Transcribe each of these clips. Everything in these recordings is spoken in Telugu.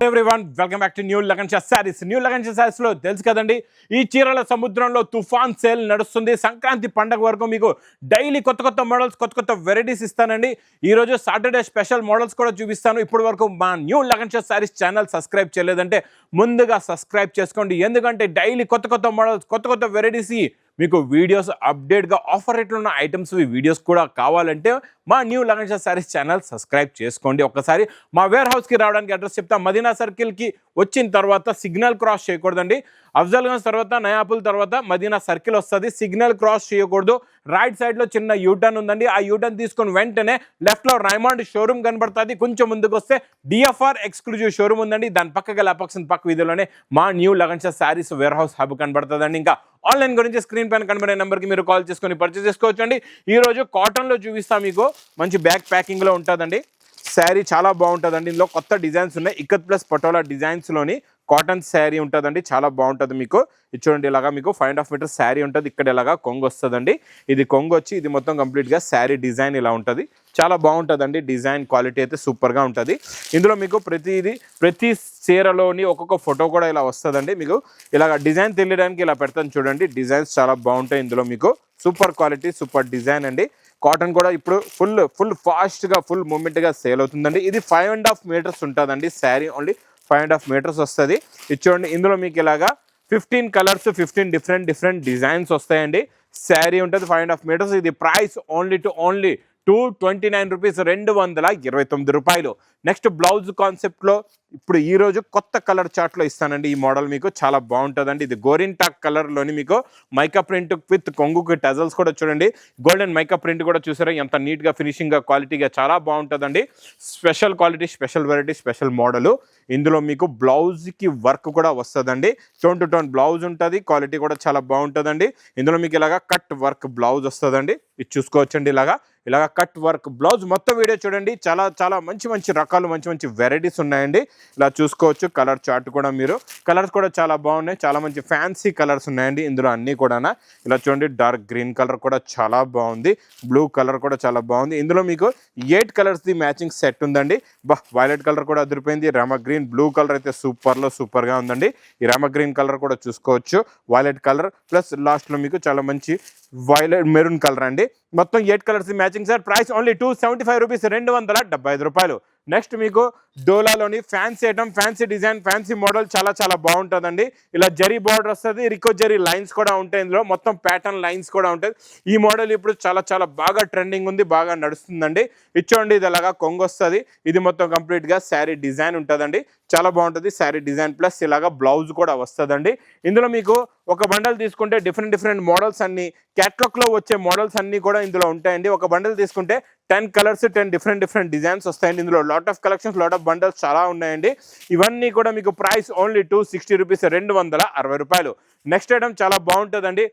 Everyone welcome back to new Lagan Shah saris. New Lagan Shah saris లో తెలుసు కదండి, ఈ చీరల సముద్రంలో తుఫాన్ సేల్ నడుస్తుంది. సంక్రాంతి పండగ వరకు మీకు డైలీ కొత్త కొత్త మోడల్స్, కొత్త కొత్త వెరైటీస్ ఇస్తానండి. ఈ రోజు సాటర్డే స్పెషల్ మోడల్స్ కూడా చూపిస్తాను. ఇప్పటి వరకు మా new Lagan Shah saris channel subscribe చేయలేదంటే ముందుగా సబ్స్క్రైబ్ చేసుకోండి. ఎందుకంటే డైలీ కొత్త కొత్త మోడల్స్, కొత్త కొత్త వెరైటీస్ మీకు వీడియోస్ అప్డేట్గా ఆఫర్ రేట్లో ఉన్న ఐటమ్స్ వీడియోస్ కూడా కావాలంటే మా new Lagan Shah saris channel subscribe చేసుకోండి. ఒక్కసారి మా వేర్ హౌస్కి రావడానికి అడ్రస్ చెప్తా. మదీనా సర్కిల్కి వచ్చిన తర్వాత సిగ్నల్ క్రాస్ చేయకూడదండి. అఫ్జల్గంజ్ తర్వాత నయాపుల్ తర్వాత మదీనా సర్కిల్ వస్తుంది. సిగ్నల్ క్రాస్ చేయకూడదు. రైట్ సైడ్లో చిన్న యూటర్న్ ఉందండి. ఆ యూటర్న్ తీసుకొని వెంటనే లెఫ్ట్లో రైమాండ్ షోరూమ్ కనబడుతుంది. కొంచెం ముందుకు వస్తే డిఎఫ్ఆర్ ఎక్స్క్లూజివ్ షోరూమ్ ఉందండి. దాని పక్కగా లాపక్సన్ పక్క వీధిలోనే మా new Lagan Shah sarees warehouse hub కనబడుతుందండి. ఇంకా ఆన్లైన్ గురించి స్క్రీన్ పైన కనబడే నెంబర్కి మీరు కాల్ చేసుకొని పర్చేస్ చేసుకోవచ్చు అండి. ఈరోజు కాటన్లో చూపిస్తాం. మీకు మంచి బ్యాక్ ప్యాకింగ్లో ఉంటుందండి. శారీ చాలా బాగుంటుందండి. ఇందులో కొత్త డిజైన్స్ ఉన్నాయి. ఇక్కత్ ప్లస్ పటోలా డిజైన్స్లోని కాటన్ శారీ ఉంటుందండి. చాలా బాగుంటుంది. మీకు ఇది చూడండి, ఇలాగా మీకు 5.5 మీటర్ శారీ ఉంటుంది. ఇక్కడ ఇలాగా కొంగు వస్తుందండి. ఇది కొంగు వచ్చి ఇది మొత్తం కంప్లీట్గా శారీ డిజైన్ ఇలా ఉంటుంది. చాలా బాగుంటుందండి. డిజైన్ క్వాలిటీ అయితే సూపర్గా ఉంటుంది. ఇందులో మీకు ప్రతి చీరలోని ఒక్కొక్క ఫోటో కూడా ఇలా వస్తుందండి. మీకు ఇలాగ డిజైన్ తెలియడానికి ఇలా పెడతాను చూడండి. డిజైన్స్ చాలా బాగుంటాయి. ఇందులో మీకు సూపర్ క్వాలిటీ, సూపర్ డిజైన్ అండి. కాటన్ కూడా ఇప్పుడు ఫుల్ ఫాస్ట్గా ఫుల్ మూమెంట్గా సేల్ అవుతుందండి. ఇది 5.5 మీటర్స్ ఉంటుందండి. శారీ ఓన్లీ 5.5 మీటర్స్ వస్తుంది. ఇది చూడండి, ఇందులో మీకు ఇలాగా 15 కలర్స్, 15 డిఫరెంట్ డిజైన్స్ వస్తాయండి. శారీ ఉంటుంది 5.5 మీటర్స్. ఇది ప్రైస్ ఓన్లీ 229 రూపీస్, 229 రూపాయలు. నెక్స్ట్ బ్లౌజ్ కాన్సెప్ట్లో ఇప్పుడు ఈరోజు కొత్త కలర్ చార్ట్లో ఇస్తానండి. ఈ మోడల్ మీకు చాలా బాగుంటుందండి. ఇది గోరింటాక్ కలర్లోని మీకు మైకా ప్రింట్ విత్ కొంగుకి టజల్స్ కూడా చూడండి. గోల్డెన్ మైకా ప్రింట్ కూడా చూసారా ఎంత నీట్గా ఫినిషింగ్గా క్వాలిటీగా చాలా బాగుంటుందండి. Special quality, special variety, special model. ఇందులో మీకు బ్లౌజ్కి వర్క్ కూడా వస్తుందండి. టోన్ టు టోన్ బ్లౌజ్ ఉంటుంది. క్వాలిటీ కూడా చాలా బాగుంటుందండి. ఇందులో మీకు ఇలాగా కట్ వర్క్ బ్లౌజ్ వస్తుందండి. ఇది చూసుకోవచ్చండి. ఇలాగా కట్ వర్క్ బ్లౌజ్. మొత్తం వీడియో చూడండి. చాలా మంచి రకాలు, మంచి వెరైటీస్ ఉన్నాయండి. ఇలా చూసుకోవచ్చు. కలర్ చార్ట్ కూడా మీరు కలర్స్ కూడా చాలా బాగున్నాయి. చాలా మంచి ఫ్యాన్సీ కలర్స్ ఉన్నాయండి ఇందులో అన్నీ కూడా. ఇలా చూడండి, డార్క్ గ్రీన్ కలర్ కూడా చాలా బాగుంది. బ్లూ కలర్ కూడా చాలా బాగుంది. ఇందులో మీకు 8 కలర్స్ది మ్యాచింగ్ సెట్ ఉందండి. వైలెట్ కలర్ కూడా అదిరిపోయింది. రామ గ్రీన్, బ్లూ కలర్ అయితే సూపర్గా ఉందండి. ఈ రామ గ్రీన్ కలర్ కూడా చూసుకోవచ్చు. వైలెట్ కలర్ ప్లస్ లాస్ట్లో మీకు చాలా మంచి వైలెట్ మెరూన్ కలర్ అండి. మొత్తం 8 colours matching sir. Price only 275 rupees, 275 రూపాయలు. నెక్స్ట్ మీకు డోలాలోని fancy item, fancy design, fancy model చాలా బాగుంటుందండి. ఇలా జరీ బార్డర్ వస్తుంది. రికో జరీ లైన్స్ కూడా ఉంటాయి. ఇందులో మొత్తం ప్యాటర్న్ లైన్స్ కూడా ఉంటాయి. ఈ మోడల్ ఇప్పుడు చాలా బాగా ట్రెండింగ్ ఉంది, బాగా నడుస్తుందండి. ఇచ్చోండి, ఇది అలాగా కొంగు వస్తుంది. ఇది మొత్తం కంప్లీట్గా శారీ డిజైన్ ఉంటుందండి. చాలా బాగుంటుంది. శారీ డిజైన్ ప్లస్ ఇలాగా బ్లౌజ్ కూడా వస్తుందండి. ఇందులో మీకు ఒక బండల్ తీసుకుంటే డిఫరెంట్ మోడల్స్ అన్ని, క్యాట్లాగ్లో వచ్చే మోడల్స్ అన్నీ కూడా ఇందులో ఉంటాయండి. ఒక బండల్ తీసుకుంటే 10 కలర్స్, 10 డిఫరెంట్ డిజైన్స్ వస్తాయండి. ఇందులో lot of collections, lot of bundles చాలా ఉన్నాయండి. ఇవన్నీ కూడా మీకు ప్రైస్ ఓన్లీ 260 రూపీస్, 260 రూపాయలు. నెక్స్ట్ ఐటమ్ చాలా బాగుంటుందండి.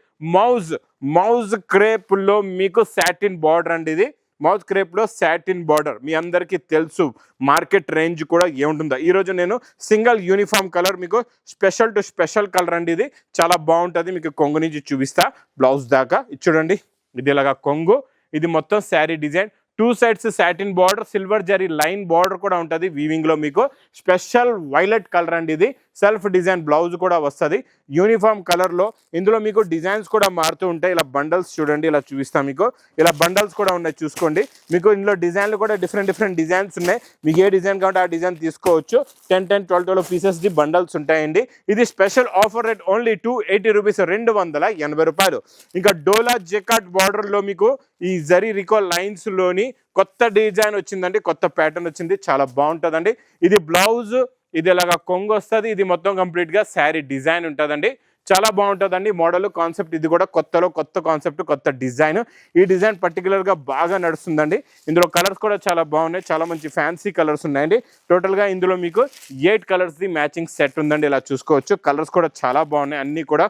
మౌజ్ క్రేప్లో మీకు సాటిన్ బార్డర్ అండి. ఇది మౌజ్ క్రేప్లో సాటిన్ బార్డర్ మీ అందరికీ తెలుసు. మార్కెట్ రేంజ్ కూడా ఏముంటుందో. ఈరోజు నేను సింగిల్ యూనిఫామ్ కలర్ మీకు స్పెషల్ కలర్ అండి. ఇది చాలా బాగుంటుంది. మీకు కొంగు నుంచి చూపిస్తా బ్లౌజ్ దాకా. ఇది చూడండి, ఇది ఇలాగా కొంగు. ఇది మొత్తం sari design. 2 sides satin border, silver zari line border కూడా ఉంటుంది. వీవింగ్లో మీకు స్పెషల్ వైలెట్ కలర్ అండి. ఇది సెల్ఫ్ డిజైన్ బ్లౌజ్ కూడా వస్తుంది యూనిఫామ్ కలర్లో. ఇందులో మీకు డిజైన్స్ కూడా మారుతూ ఉంటాయి. ఇలా బండల్స్ చూడండి, ఇలా చూపిస్తాం మీకు. ఇలా బండల్స్ కూడా ఉన్నాయి చూసుకోండి. మీకు ఇందులో డిజైన్లు కూడా డిఫరెంట్ డిజైన్స్ ఉన్నాయి. మీకు ఏ డిజైన్ కావాలంటే ఆ డిజైన్ తీసుకోవచ్చు. 10, 12 పీసెస్ది బండల్స్ ఉంటాయండి. ఇది special offer rate only 280 rupees, 280 రూపాయలు. ఇంకా డోలా జెకాట్ బార్డర్లో మీకు ఈ జరీ రికో లైన్స్లోని కొత్త డిజైన్ వచ్చిందండి. కొత్త ప్యాటర్న్ వచ్చింది. చాలా బాగుంటుందండి. ఇది బ్లౌజ్, ఇది ఇలాగా కొంగు వస్తుంది. ఇది మొత్తం కంప్లీట్గా శారీ డిజైన్ ఉంటుందండి. చాలా బాగుంటుందండి మోడల్ కాన్సెప్ట్. ఇది కూడా కొత్త కాన్సెప్ట్, కొత్త డిజైన్. ఈ డిజైన్ పర్టికులర్గా బాగా నడుస్తుందండి. ఇందులో కలర్స్ కూడా చాలా బాగున్నాయి. చాలా మంచి ఫ్యాన్సీ కలర్స్ ఉన్నాయండి. టోటల్గా ఇందులో మీకు 8 కలర్స్ది మ్యాచింగ్ సెట్ ఉందండి. ఇలా చూసుకోవచ్చు. కలర్స్ కూడా చాలా బాగున్నాయి. అన్నీ కూడా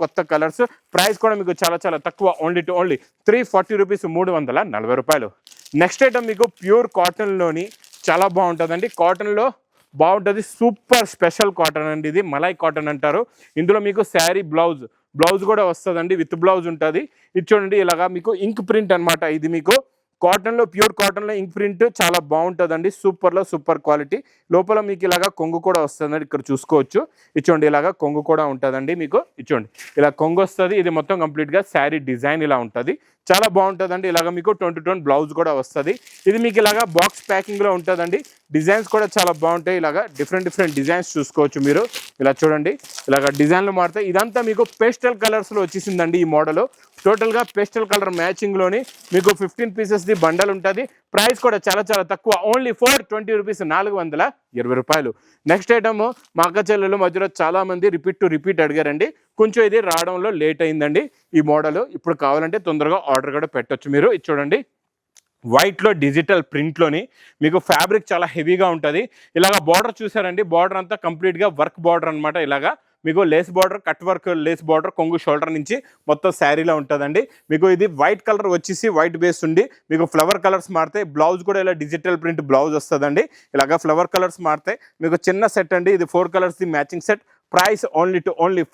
కొత్త కలర్స్. ప్రైస్ కూడా మీకు చాలా తక్కువ. ఓన్లీ 340 రూపీస్, 340 రూపాయలు. నెక్స్ట్ ఐటమ్ మీకు ప్యూర్ కాటన్లోని చాలా బాగుంటుందండి. కాటన్లో బాగుంటుంది. సూపర్ స్పెషల్ కాటన్ అండి. ఇది మలై కాటన్ అంటారు. ఇందులో మీకు శారీ బ్లౌజ్ కూడా వస్తుందండి. విత్ బ్లౌజ్ ఉంటుంది. ఇది చూడండి, ఇలాగా మీకు ఇంక్ ప్రింట్ అనమాట. ఇది మీకు కాటన్లో, ప్యూర్ కాటన్లో ఇంక్ ప్రింట్ చాలా బాగుంటుందండి. సూపర్లో సూపర్ క్వాలిటీ. లోపల మీకు ఇలాగా కొంగు కూడా వస్తుందండి, ఇక్కడ చూసుకోవచ్చు. ఇచ్చోండి ఇలాగా కొంగు కూడా ఉంటుందండి మీకు. ఇచ్చోండి ఇలా కొంగు వస్తుంది. ఇది మొత్తం కంప్లీట్గా శారీ డిజైన్ ఇలా ఉంటుంది, చాలా బాగుంటుందండి. ఇలాగ మీకు 20 బ్లౌజ్ కూడా వస్తుంది. ఇది మీకు ఇలాగా బాక్స్ ప్యాకింగ్లో ఉంటుందండి. డిజైన్స్ కూడా చాలా బాగుంటాయి. ఇలాగా డిఫరెంట్ డిజైన్స్ చూసుకోవచ్చు మీరు. ఇలా చూడండి, ఇలాగ డిజైన్లు మారుతాయి. ఇదంతా మీకు పేస్టల్ కలర్స్లో వచ్చేసిందండి ఈ మోడల్. టోటల్గా పేస్టల్ కలర్ మ్యాచింగ్లోని మీకు 15 పీసెస్ది బండల్ ఉంటుంది. ప్రైస్ కూడా చాలా తక్కువ, ఓన్లీ 420 రూపీస్, 420 రూపాయలు. నెక్స్ట్ ఐటమ్ మా అక్క చెల్లెలు మధ్యలో చాలామంది రిపీట్ అడిగారండి. కొంచెం ఇది రావడంలో లేట్ అయిందండి ఈ మోడల్. ఇప్పుడు కావాలంటే తొందరగా ఆర్డర్ కూడా పెట్టొచ్చు మీరు. ఇది చూడండి, వైట్లో డిజిటల్ ప్రింట్లోని మీకు ఫ్యాబ్రిక్ చాలా హెవీగా ఉంటుంది. ఇలాగ బార్డర్ చూసారండి, బార్డర్ అంతా కంప్లీట్గా వర్క్ బార్డర్ అనమాట. ఇలాగా మీకు lace border, cut work lace border కొంగు షోల్డర్ నుంచి మొత్తం శారీలో ఉంటుందండి. మీకు ఇది వైట్ కలర్ వచ్చేసి వైట్ బేస్ ఉండి మీకు ఫ్లవర్ కలర్స్ మారితే బ్లౌజ్ కూడా ఇలా డిజిటల్ ప్రింట్ బ్లౌజ్ వస్తుందండి. ఇలాగ ఫ్లవర్ కలర్స్ మారితే మీకు చిన్న సెట్ అండి. ఇది 4 కలర్స్ది matching set. Price only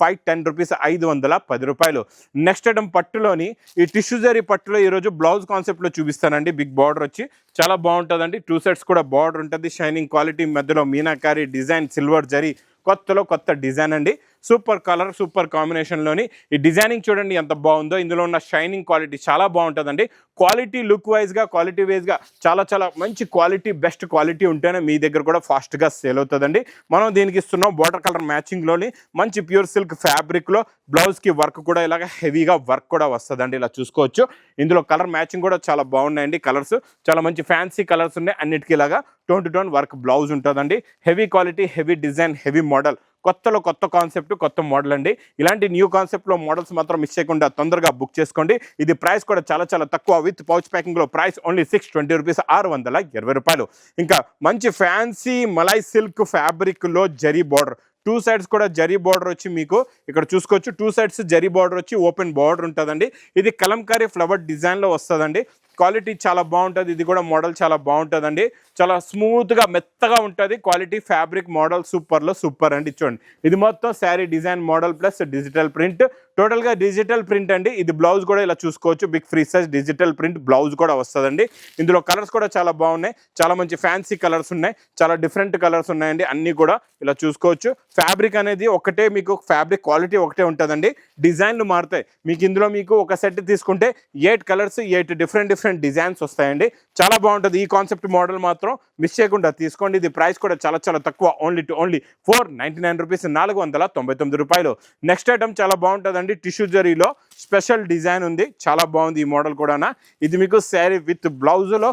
510 rupees, 510 రూపాయలు. నెక్స్ట్ ఐటమ్ పట్టులోని ఈ టిష్యూ జరీ పట్టులో ఈరోజు బ్లౌజ్ కాన్సెప్ట్లో చూపిస్తానండి. బిగ్ బార్డర్ వచ్చి చాలా బాగుంటుందండి. 2 సెట్స్ కూడా బార్డర్ ఉంటుంది. షైనింగ్ క్వాలిటీ, మధ్యలో మీనాకారి డిజైన్, సిల్వర్ జరీ, కొత్త డిజైన్ అండి. సూపర్ కలర్, సూపర్ కాంబినేషన్లోని ఈ డిజైనింగ్ చూడండి ఎంత బాగుందో. ఇందులో ఉన్న షైనింగ్ క్వాలిటీ చాలా బాగుంటుందండి. క్వాలిటీ లుక్ వైజ్గా, క్వాలిటీ వైజ్గా చాలా మంచి క్వాలిటీ, బెస్ట్ క్వాలిటీ ఉంటేనే మీ దగ్గర కూడా ఫాస్ట్గా సేల్ అవుతుందండి. మనం దీనికి ఇస్తున్నాం వాటర్ కలర్ మ్యాచింగ్లోని మంచి ప్యూర్ సిల్క్ ఫ్యాబ్రిక్లో బ్లౌజ్కి వర్క్ కూడా ఇలాగ హెవీగా వర్క్ కూడా వస్తుందండి. ఇలా చూసుకోవచ్చు. ఇందులో కలర్ మ్యాచింగ్ కూడా చాలా బాగున్నాయండి. కలర్స్ చాలా మంచి ఫ్యాన్సీ కలర్స్ ఉన్నాయి. అన్నిటికీ ఇలాగా టోన్ వర్క్ బ్లౌజ్ ఉంటుందండి. Heavy quality, heavy design, heavy model. కొత్త కాన్సెప్ట్, కొత్త మోడల్ అండి. ఇలాంటి న్యూ కాన్సెప్ట్లో మోడల్స్ మాత్రం మిస్ చేయకుండా తొందరగా బుక్ చేసుకోండి. ఇది ప్రైస్ కూడా చాలా తక్కువ. విత్ పౌచ్ ప్యాకింగ్లో ప్రైస్ ఓన్లీ 620 రూపీస్, 620 రూపాయలు. ఇంకా మంచి ఫ్యాన్సీ మలై సిల్క్ ఫ్యాబ్రిక్లో జరీ బార్డర్, 2 సైడ్స్ కూడా జరీ బార్డర్ వచ్చి మీకు ఇక్కడ చూసుకోవచ్చు. 2 సైడ్స్ జరీ బార్డర్ వచ్చి ఓపెన్ బార్డర్ ఉంటుందండి. ఇది కలంకారీ ఫ్లవర్ డిజైన్లో వస్తుందండి. క్వాలిటీ చాలా బాగుంటుంది. ఇది కూడా మోడల్ చాలా బాగుంటుందండి. చాలా స్మూత్గా మెత్తగా ఉంటుంది. క్వాలిటీ ఫ్యాబ్రిక్ మోడల్ సూపర్లో సూపర్ అండి. చూడండి, ఇది మొత్తం sari design model plus digital print. టోటల్గా డిజిటల్ ప్రింట్ అండి. ఇది బ్లౌజ్ కూడా ఇలా చూసుకోవచ్చు. Big free size digital print blouse కూడా వస్తుందండి. ఇందులో కలర్స్ కూడా చాలా బాగున్నాయి. చాలా మంచి ఫ్యాన్సీ కలర్స్ ఉన్నాయి. చాలా డిఫరెంట్ కలర్స్ ఉన్నాయండి. అన్నీ కూడా ఇలా చూసుకోవచ్చు. ఫ్యాబ్రిక్ అనేది ఒకటే, మీకు ఫ్యాబ్రిక్ క్వాలిటీ ఒకటే ఉంటుందండి. డిజైన్లు మారుతాయి. మీకు ఇందులో మీకు ఒక సెట్ తీసుకుంటే 8 కలర్స్, 8 డిఫరెంట్ డిజైన్స్ వస్తాయండి. చాలా బాగుంటుంది. ఈ కాన్సెప్ట్ మోడల్ మాత్రం మిస్ చేయకుండా తీసుకోండి. ఇది ప్రైస్ కూడా చాలా తక్కువ, ఓన్లీ 499 రూపీస్, 499 రూపాయలు. నెక్స్ట్ ఐటమ్ చాలా బాగుంటుందండి. టిష్యూ జరీలో స్పెషల్ డిజైన్ ఉంది, చాలా బాగుంది ఈ మోడల్ కూడా. ఇది మీకు శారీ విత్ బ్లౌజ్లో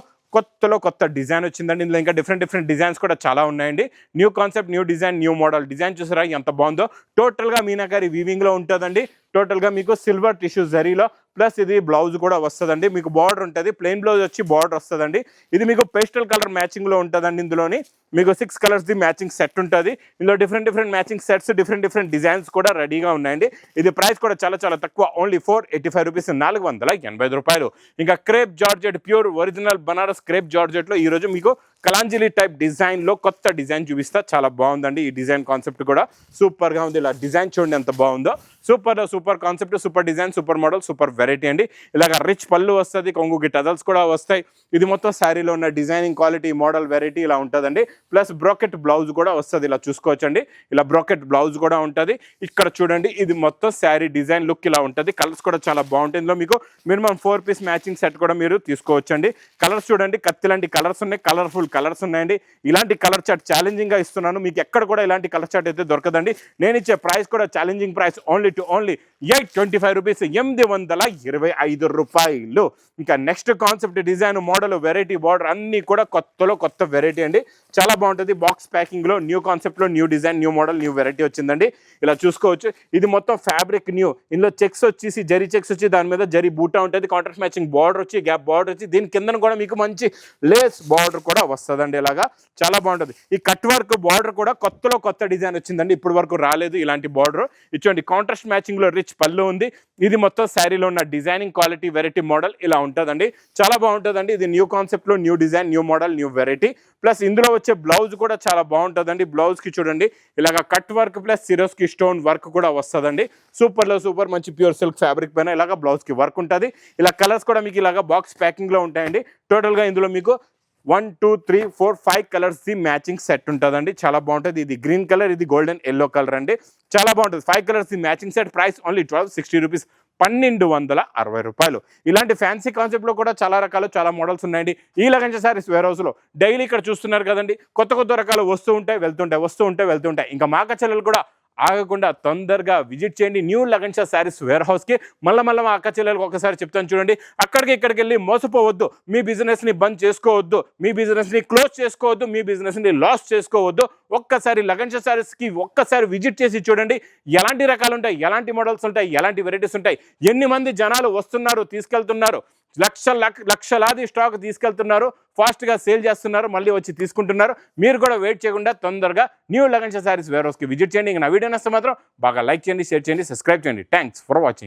కొత్త డిజైన్ వచ్చిందండి. ఇందులో ఇంకా డిఫరెంట్ డిజైన్స్ కూడా చాలా ఉన్నాయండి. New concept, new design, new model. Design చూసారా ఎంత బాగుందో. టోటల్గా మీనాకారి వీవింగ్లో ఉంటుందండి. టోటల్గా మీకు సిల్వర్ టిష్యూ జరీలో ప్లస్ ఇది బ్లౌజ్ కూడా వస్తుందండి. మీకు బార్డర్ ఉంటుంది, ప్లెయిన్ బ్లౌజ్ వచ్చి బార్డర్ వస్తుందండి. ఇది మీకు పేస్టల్ కలర్ మ్యాచింగ్లో ఉంటుందండి. ఇందులోని మీకు 6 కలర్స్ది మ్యాచింగ్ సెట్ ఉంటుంది. ఇందులో different matching sets, different designs కూడా రెడీగా ఉన్నాయండి. ఇది ప్రైస్ కూడా చాలా తక్కువ, ఓన్లీ 485 రూపీస్, 485 రూపాయలు. ఇంకా crepe georgette, pure original Banaras crepe జార్జెట్లో ఈరోజు మీకు కలాంజలి టైప్ డిజైన్లో కొత్త డిజైన్ చూపిస్తా. చాలా బాగుందండి ఈ డిజైన్ కాన్సెప్ట్ కూడా సూపర్గా ఉంది. ఇలా డిజైన్ చూడండి ఎంత బాగుందో. Super concept, super design, super model, super variety అండి. ఇలాగ రిచ్ పళ్ళు వస్తుంది, కొంగుకి టజల్స్ కూడా వస్తాయి. ఇది మొత్తం శారీలో ఉన్న డిజైనింగ్ క్వాలిటీ, మోడల్ వెరైటీ ఇలా ఉంటుందండి. ప్లస్ బ్రోకెట్ బ్లౌజ్ కూడా వస్తుంది. ఇలా చూసుకోవచ్చండి. ఇలా బ్రోకెట్ బ్లౌజ్ కూడా ఉంటుంది. ఇక్కడ చూడండి, ఇది మొత్తం శారీ డిజైన్ లుక్ ఇలా ఉంటుంది. కలర్స్ కూడా చాలా బాగుంటుంది. ఇందులో మీకు మినిమం 4 పీస్ మ్యాచింగ్ సెట్ కూడా మీరు తీసుకోవచ్చండి. కలర్స్ చూడండి, కత్తి లాంటి కలర్స్ ఉన్నాయి, కలర్ఫుల్ కలర్స్ ఉన్నాయండి. ఇలాంటి కలర్ చార్ట్ ఛాలెంజింగ్గా ఇస్తున్నాను. మీకు ఎక్కడ కూడా ఇలాంటి కలర్ చార్ట్ అయితే దొరకదండి. నేను ఇచ్చే ప్రైస్ కూడా ఛాలెంజింగ్ ప్రైస్, ఓన్లీ 825 రూపీస్, 825 రూపాయలు. ఇంకా next concept, design, model, variety, border అన్నీ కూడా కొత్త వెరైటీ అండి. చాలా బాగుంటుంది. బాక్స్ ప్యాకింగ్లో న్యూ కాన్సెప్ట్లో new design, new model, new variety వచ్చిందండి. ఇలా చూసుకోవచ్చు. ఇది మొత్తం ఫ్యాబ్రిక్ న్యూ. ఇందులో చెక్స్ వచ్చేసి జరీ చెక్స్ వచ్చి దాని మీద జరీ బూటా ఉంటుంది. కాంట్రాస్ట్ మ్యాచింగ్ బార్డర్ వచ్చి, గ్యాప్ బార్డర్ వచ్చి, దీని కింద కూడా మీకు మంచి లేస్ బార్డర్ కూడా వస్తుందండి. ఇలాగా చాలా బాగుంటుంది. ఈ కట్ వర్క్ బార్డర్ కూడా కొత్త డిజైన్ వచ్చిందండి, ఇప్పుడు వరకు రాలేదు ఇలాంటి బార్డర్. ఇచ్చోండి కాంట్రాస్ట్ మ్యాచింగ్ లో రిచ్ పళ్ళు ఉంది. ఇది మొత్తం శారీలో ఉన్న డిజైనింగ్ క్వాలిటీ వెరైటీ మోడల్ ఇలా ఉంటుందండి. చాలా బాగుంటుందండి. ఇది న్యూ కాన్సెప్ట్ లో new design, new model, new variety. Plus ఇందులో వచ్చే బ్లౌజ్ కూడా చాలా బాగుంటుందండి. బ్లౌజ్ కి చూడండి ఇలాగ కట్ వర్క్ ప్లస్ సిరోస్ కి స్టోన్ వర్క్ కూడా వస్తుందండి. సూపర్ లో సూపర్ మంచి ప్యూర్ సిల్క్ ఫ్యాబ్రిక్ పైన ఇలాగ బ్లౌజ్ కి వర్క్ ఉంటుంది. ఇలా కలర్స్ కూడా మీకు ఇలాగ బాక్స్ ప్యాకింగ్ లో ఉంటాయండి. టోటల్ గా ఇందులో మీకు 1 2 3 4 5 కలర్స్ ది మ్యాచింగ్ సెట్ ఉంటుందండి. చాలా బాగుంటుంది. ఇది గ్రీన్ కలర్, ఇది గోల్డెన్ ఎల్లో కలర్ అండి. చాలా బాగుంటుంది. 5 colours the matching set. Price only 1260 rupees, 1260 రూపాయలు. ఇలాంటి ఫ్యాన్సీ కాన్సెప్ట్ లో కూడా చాలా రకాలు, చాలా మోడల్స్ ఉన్నాయండి ఈ లగంజ సారీస్ వేర్ హౌస్ లో. డైలీ ఇక్కడ చూస్తున్నారు కదండి, కొత్త రకాలు వస్తూ ఉంటాయి వెళ్తుంటాయి. ఇంకా మా చెల్లెలు కూడా ఆగకుండా తొందరగా విజిట్ చేయండి న్యూ లగన్షా శారీస్ వేర్ హౌస్కి. మళ్ళీ మా అక్క చెల్లెలకు ఒకసారి చెప్తాను చూడండి, ఇక్కడికి వెళ్ళి మోసపోవద్దు. మీ బిజినెస్ని బంద్ చేసుకోవద్దు, మీ బిజినెస్ని క్లోజ్ చేసుకోవద్దు, మీ బిజినెస్ని లాస్ చేసుకోవద్దు. ఒక్కసారి లగన్షా శారీస్కి ఒక్కసారి విజిట్ చేసి చూడండి. ఎలాంటి రకాలు ఉంటాయి, ఎలాంటి మోడల్స్ ఉంటాయి, ఎలాంటి వెరైటీస్ ఉంటాయి, ఎన్ని మంది జనాలు వస్తున్నారు, తీసుకెళ్తున్నారు, లక్షలాది స్టాక్ తీసుకెళ్తున్నారు, ఫాస్ట్గా సేల్ చేస్తున్నారు, మళ్ళీ వచ్చి తీసుకుంటున్నారు. మీరు కూడా వెయిట్ చేయకుండా తొందరగా న్యూ లగన్షా శారీస్ వేర్ హౌస్కి విజిట్ చేయండి. ఇంకా నా వీడియో నచ్చితే మాత్రం బాగా లైక్ చేయండి, షేర్ చేయండి, సబ్స్క్రైబ్ చేయండి. Thanks for watching.